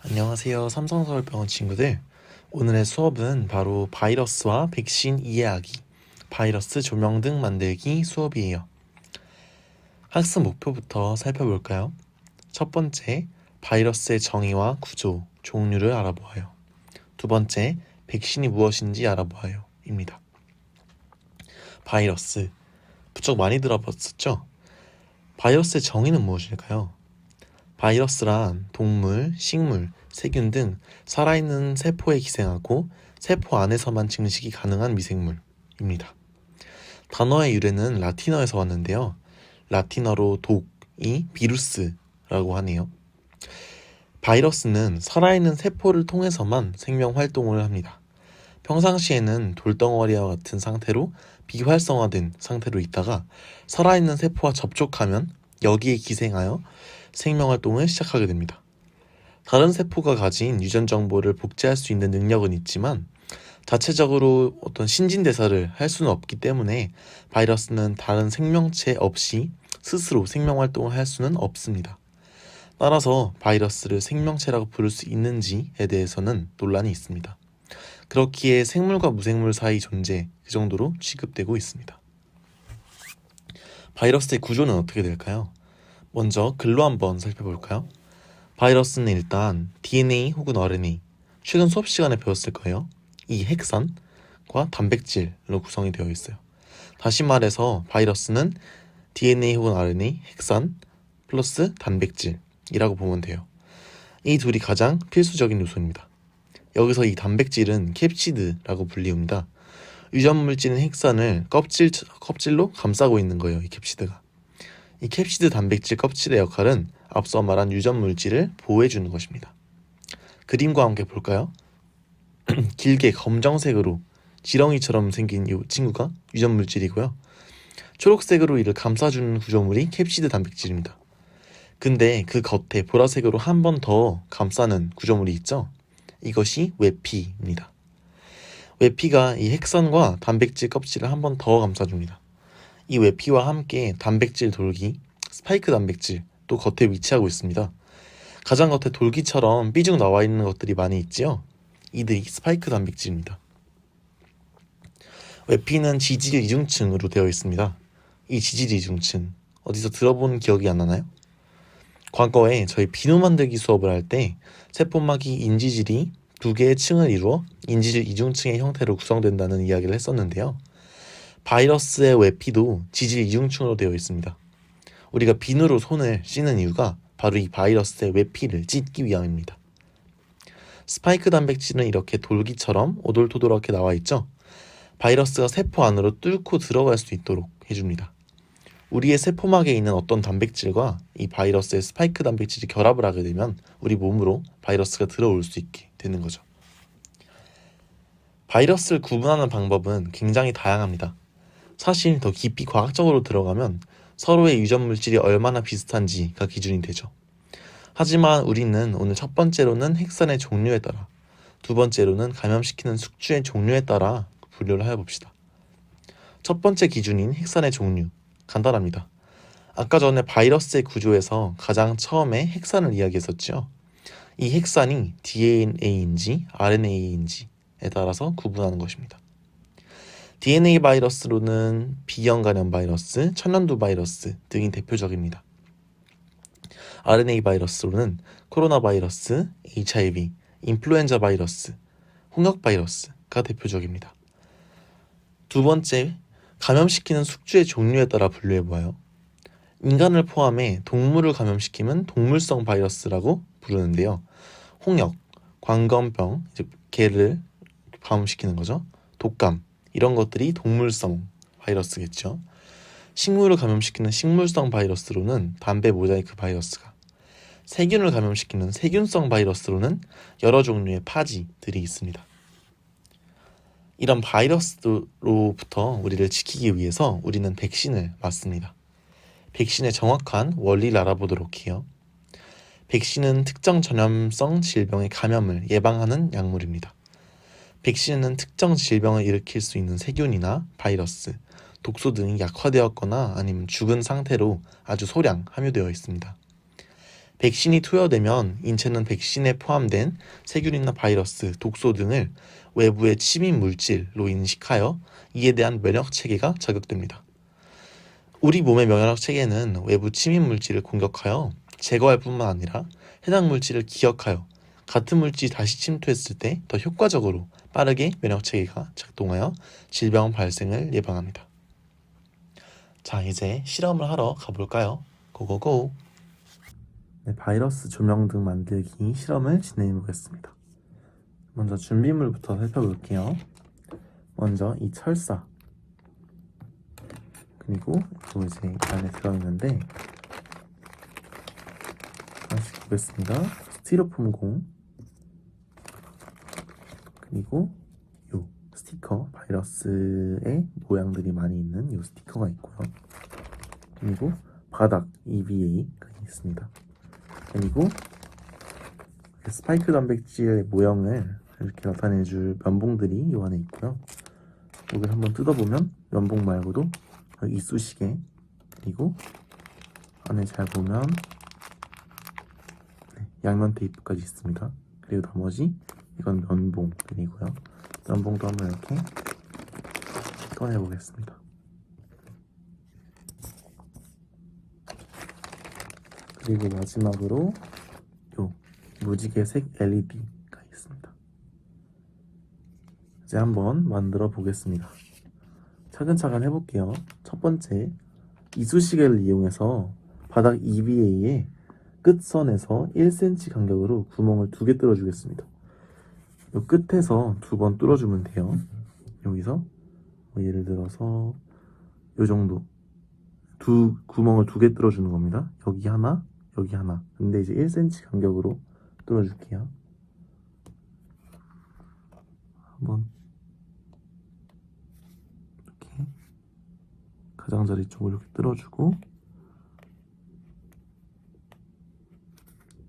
안녕하세요. 삼성서울병원 친구들. 오늘의 수업은 바로 바이러스와 백신 이해하기, 바이러스 조명 등 만들기 수업이에요. 학습 목표부터 살펴볼까요? 첫 번째, 바이러스의 정의와 구조, 종류를 알아보아요. 두 번째, 백신이 무엇인지 알아보아요. 입니다. 바이러스, 부쩍 많이 들어봤었죠? 바이러스의 정의는 무엇일까요? 바이러스란 동물, 식물, 세균 등 살아있는 세포에 기생하고 세포 안에서만 증식이 가능한 미생물입니다. 단어의 유래는 라틴어에서 왔는데요. 라틴어로 독이 비루스라고 하네요. 바이러스는 살아있는 세포를 통해서만 생명 활동을 합니다. 평상시에는 돌덩어리와 같은 상태로 비활성화된 상태로 있다가 살아있는 세포와 접촉하면 여기에 기생하여 생명활동을 시작하게 됩니다. 다른 세포가 가진 유전 정보를 복제할 수 있는 능력은 있지만 자체적으로 어떤 신진대사를 할 수는 없기 때문에 바이러스는 다른 생명체 없이 스스로 생명활동을 할 수는 없습니다. 따라서 바이러스를 생명체라고 부를 수 있는지에 대해서는 논란이 있습니다. 그렇기에 생물과 무생물 사이 존재, 그 정도로 취급되고 있습니다. 바이러스의 구조는 어떻게 될까요? 먼저 글로 한번 살펴볼까요? 바이러스는 일단 DNA 혹은 RNA, 최근 수업 시간에 배웠을 거예요. 이 핵산과 단백질로 구성이 되어 있어요. 다시 말해서 바이러스는 DNA 혹은 RNA, 핵산 플러스 단백질이라고 보면 돼요. 이 둘이 가장 필수적인 요소입니다. 여기서 이 단백질은 캡시드라고 불리웁니다. 유전 물질인 핵산을 껍질로 감싸고 있는 거예요. 이 캡시드가. 이 캡시드 단백질 껍질의 역할은 앞서 말한 유전 물질을 보호해주는 것입니다. 그림과 함께 볼까요? 길게 검정색으로 지렁이처럼 생긴 이 친구가 유전 물질이고요. 초록색으로 이를 감싸주는 구조물이 캡시드 단백질입니다. 근데 그 겉에 보라색으로 한 번 더 감싸는 구조물이 있죠? 이것이 외피입니다. 외피가 이 핵산과 단백질 껍질을 한 번 더 감싸줍니다. 이 외피와 함께 단백질 돌기, 스파이크 단백질 또 겉에 위치하고 있습니다. 가장 겉에 돌기처럼 삐죽 나와 있는 것들이 많이 있지요? 이들이 스파이크 단백질입니다. 외피는 지질 이중층으로 되어 있습니다. 이 지질 이중층 어디서 들어본 기억이 안 나나요? 과거에 저희 비누 만들기 수업을 할 때 세포막이 인지질이 두 개의 층을 이루어 인지질 이중층의 형태로 구성된다는 이야기를 했었는데요. 바이러스의 외피도 지질 이중층으로 되어 있습니다. 우리가 비누로 손을 씻는 이유가 바로 이 바이러스의 외피를 찢기 위함입니다. 스파이크 단백질은 이렇게 돌기처럼 오돌토돌하게 나와 있죠. 바이러스가 세포 안으로 뚫고 들어갈 수 있도록 해줍니다. 우리의 세포막에 있는 어떤 단백질과 이 바이러스의 스파이크 단백질이 결합을 하게 되면 우리 몸으로 바이러스가 들어올 수 있게 되는 거죠. 바이러스를 구분하는 방법은 굉장히 다양합니다. 사실 더 깊이 과학적으로 들어가면 서로의 유전 물질이 얼마나 비슷한지가 기준이 되죠. 하지만 우리는 오늘 첫 번째로는 핵산의 종류에 따라, 두 번째로는 감염시키는 숙주의 종류에 따라 분류를 해봅시다. 첫 번째 기준인 핵산의 종류, 간단합니다. 아까 전에 바이러스의 구조에서 가장 처음에 핵산을 이야기했었죠. 이 핵산이 DNA인지 RNA인지에 따라서 구분하는 것입니다. DNA 바이러스로는 B형 간염 바이러스, 천연두 바이러스 등이 대표적입니다. RNA 바이러스로는 코로나 바이러스, HIV, 인플루엔자 바이러스, 홍역 바이러스가 대표적입니다. 두 번째, 감염시키는 숙주의 종류에 따라 분류해보아요. 인간을 포함해 동물을 감염시키면 동물성 바이러스라고 부르는데요. 홍역, 광건병, 개를 감염시키는 거죠. 독감, 이런 것들이 동물성 바이러스겠죠. 식물을 감염시키는 식물성 바이러스로는 담배 모자이크 바이러스가, 세균을 감염시키는 세균성 바이러스로는 여러 종류의 파지들이 있습니다. 이런 바이러스로부터 우리를 지키기 위해서 우리는 백신을 맞습니다. 백신의 정확한 원리를 알아보도록 해요. 백신은 특정 전염성 질병의 감염을 예방하는 약물입니다. 백신은 특정 질병을 일으킬 수 있는 세균이나 바이러스, 독소 등이 약화되었거나 아니면 죽은 상태로 아주 소량 함유되어 있습니다. 백신이 투여되면 인체는 백신에 포함된 세균이나 바이러스, 독소 등을 외부의 침입 물질로 인식하여 이에 대한 면역 체계가 자극됩니다. 우리 몸의 면역 체계는 외부 침입 물질을 공격하여 제거할 뿐만 아니라 해당 물질을 기억하여 같은 물질이 다시 침투했을 때 더 효과적으로 빠르게 면역 체계가 작동하여 질병 발생을 예방합니다. 자, 이제 실험을 하러 가볼까요? 고고고! 네, 바이러스 조명등 만들기 실험을 진행해 보겠습니다. 먼저 준비물부터 살펴볼게요. 먼저 이 철사, 그리고 또 이제 안에 들어있는데 하나씩 보겠습니다. 스티로폼 공, 그리고 요 스티커, 바이러스의 모양들이 많이 있는 요 스티커가 있고요. 그리고 바닥 EVA가 있습니다. 그리고 스파이크 단백질 모형을 이렇게 나타내줄 면봉들이 이 안에 있고요. 여기를 한번 뜯어보면 면봉 말고도 이쑤시개, 그리고 안에 잘 보면 양면 테이프까지 있습니다. 그리고 나머지 이건 면봉들이고요. 면봉도 한번 이렇게 꺼내보겠습니다. 그리고 마지막으로 요 무지개색 LED가 있습니다. 이제 한번 만들어 보겠습니다. 차근차근 해볼게요. 첫 번째, 이쑤시개를 이용해서 바닥 EVA의 끝선에서 1cm 간격으로 구멍을 2개 뚫어주겠습니다. 이 끝에서 2번 뚫어주면 돼요. 여기서 예를 들어서 이 정도 구멍을 2개 뚫어주는 겁니다. 여기 하나, 여기 하나. 근데 이제 1cm 간격으로 뚫어줄게요. 한번 이렇게 가장자리 쪽을 이렇게 뚫어주고,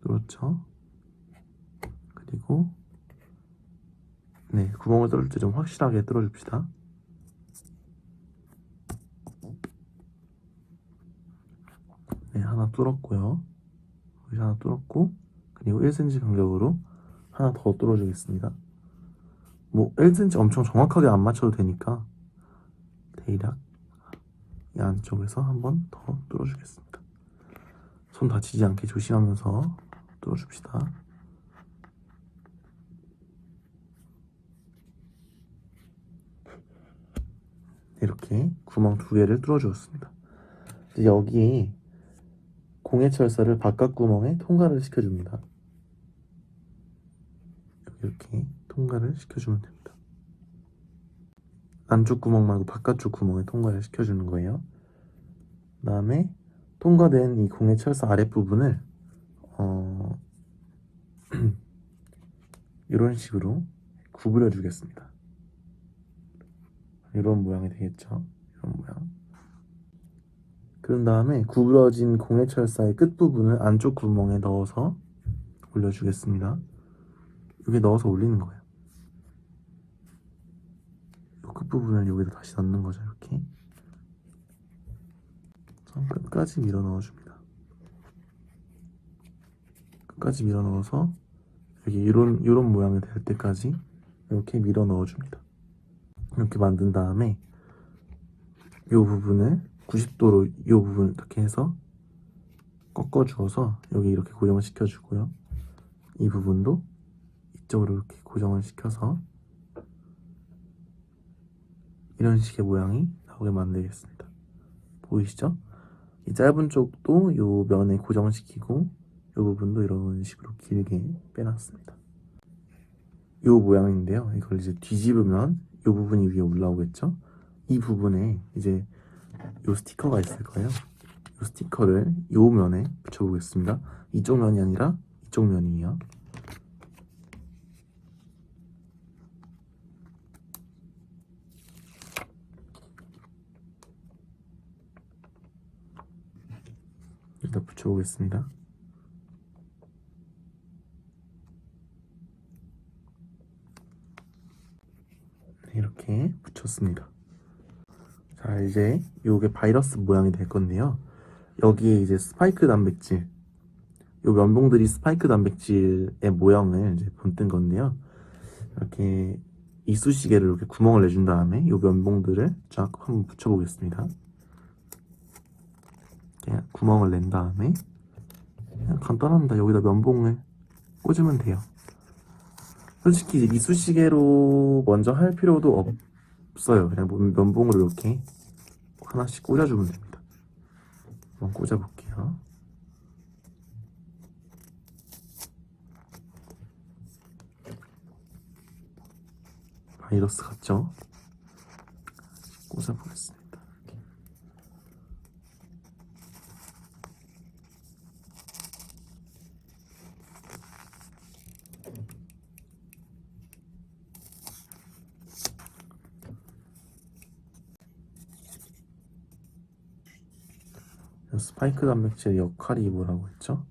그렇죠. 그리고 네, 구멍을 뚫을 때 좀 확실하게 뚫어줍시다. 네, 하나 뚫었고요. 여기 하나 뚫었고, 그리고 1cm 간격으로 하나 더 뚫어주겠습니다. 뭐 1cm 엄청 정확하게 안 맞춰도 되니까 대략 이 안쪽에서 한번 더 뚫어주겠습니다. 손 다치지 않게 조심하면서 뚫어줍시다. 이렇게 구멍 2개를 뚫어주었습니다. 이제 여기에 공해철사를 바깥 구멍에 통과를 시켜줍니다. 이렇게 통과를 시켜주면 됩니다. 안쪽 구멍 말고 바깥쪽 구멍에 통과를 시켜주는 거예요. 그 다음에 통과된 이 공해철사 아랫부분을 이런 식으로 구부려 주겠습니다. 이런 모양이 되겠죠. 이런 모양. 그런 다음에 구부러진 공해철사의 끝부분을 안쪽 구멍에 넣어서 올려주겠습니다. 여기 넣어서 올리는 거예요. 이 끝부분을 여기다 다시 넣는 거죠. 이렇게 끝까지 밀어 넣어줍니다. 끝까지 밀어 넣어서 여기 이런 모양이 될 때까지 이렇게 밀어 넣어줍니다. 이렇게 만든 다음에 이 부분을 90도로 이 부분을 이렇게 해서 꺾어주어서 여기 이렇게 고정을 시켜주고요. 이 부분도 이쪽으로 이렇게 고정을 시켜서 이런 식의 모양이 나오게 만들겠습니다. 보이시죠? 이 짧은 쪽도 이 면에 고정을 시키고 이 부분도 이런 식으로 길게 빼놨습니다. 이 모양인데요. 이걸 이제 뒤집으면 이 부분이 위에 올라오겠죠? 이 부분에 이제 이 스티커가 있을 거예요. 이 스티커를 이 면에 붙여보겠습니다. 이쪽 면이 아니라 이쪽 면이에요. 일단 붙여보겠습니다. 이렇게 붙였습니다. 자, 이제 요게 바이러스 모양이 될 건데요. 여기에 이제 스파이크 단백질, 이 면봉들이 스파이크 단백질의 모형을 이제 본뜬 건데요. 이렇게 이쑤시개를 이렇게 구멍을 내준 다음에 이 면봉들을 쫙 한번 붙여보겠습니다. 이렇게 구멍을 낸 다음에 그냥 간단합니다. 여기다 면봉을 꽂으면 돼요. 솔직히 이제 이쑤시개로 먼저 할 필요도 없어요. 그냥 면봉으로 이렇게 하나씩 꽂아주면 됩니다. 한번 꽂아볼게요. 바이러스 같죠? 꽂아보겠습니다. 스파이크 단백질의 역할이 뭐라고 했죠?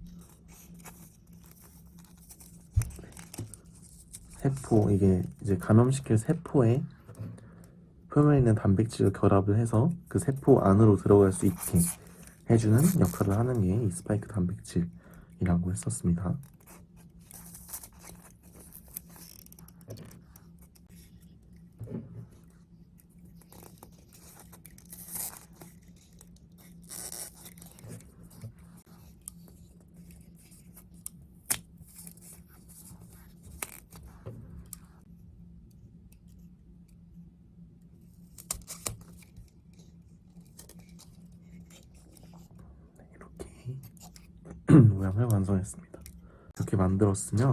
세포, 이게 이제 감염시킬 세포에 표면에 있는 단백질과 결합을 해서 그 세포 안으로 들어갈 수 있게 해주는 역할을 하는 게 이 스파이크 단백질이라고 했었습니다. 모양을 완성했습니다. 이렇게 만들었으면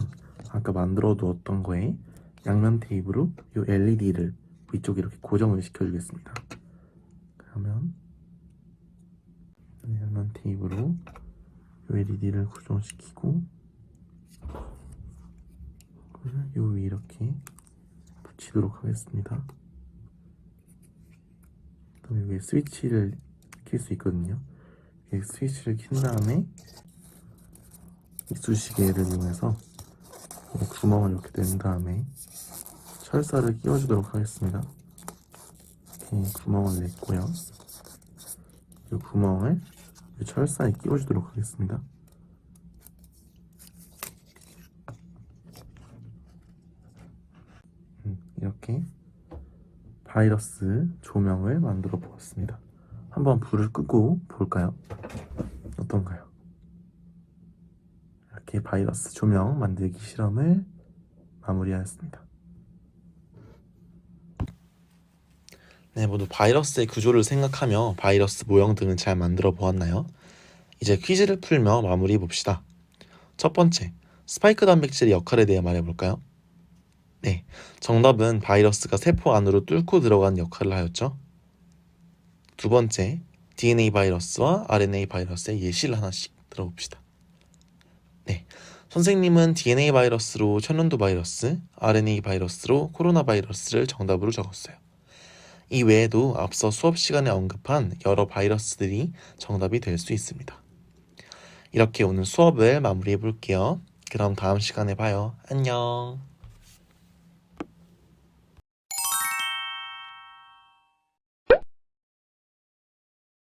아까 만들어 두었던 거에 양면 테이프로 이 LED를 위쪽에 이렇게 고정을 시켜주겠습니다. 그러면 양면 테이프로 이 LED를 고정시키고 요 위에 이렇게 붙이도록 하겠습니다. 그럼 여기 스위치를 킬 수 있거든요. 여기 스위치를 킨 다음에 이쑤시개를 이용해서 구멍을 이렇게 낸 다음에 철사를 끼워주도록 하겠습니다. 이렇게 구멍을 냈고요. 이 구멍을 이 철사에 끼워주도록 하겠습니다. 이렇게 바이러스 조명을 만들어 보았습니다. 한번 불을 끄고 볼까요? 어떤가요? 이렇게 바이러스 조명 만들기 실험을 마무리하였습니다. 네, 모두 바이러스의 구조를 생각하며 바이러스 모형 등을 잘 만들어 보았나요? 이제 퀴즈를 풀며 마무리해 봅시다. 첫 번째, 스파이크 단백질의 역할에 대해 말해볼까요? 네, 정답은 바이러스가 세포 안으로 뚫고 들어가는 역할을 하였죠. 두 번째, DNA 바이러스와 RNA 바이러스의 예시를 하나씩 들어봅시다. 네, 선생님은 DNA 바이러스로 천연두 바이러스, RNA 바이러스로 코로나 바이러스를 정답으로 적었어요. 이 외에도 앞서 수업 시간에 언급한 여러 바이러스들이 정답이 될 수 있습니다. 이렇게 오늘 수업을 마무리해 볼게요. 그럼 다음 시간에 봐요. 안녕.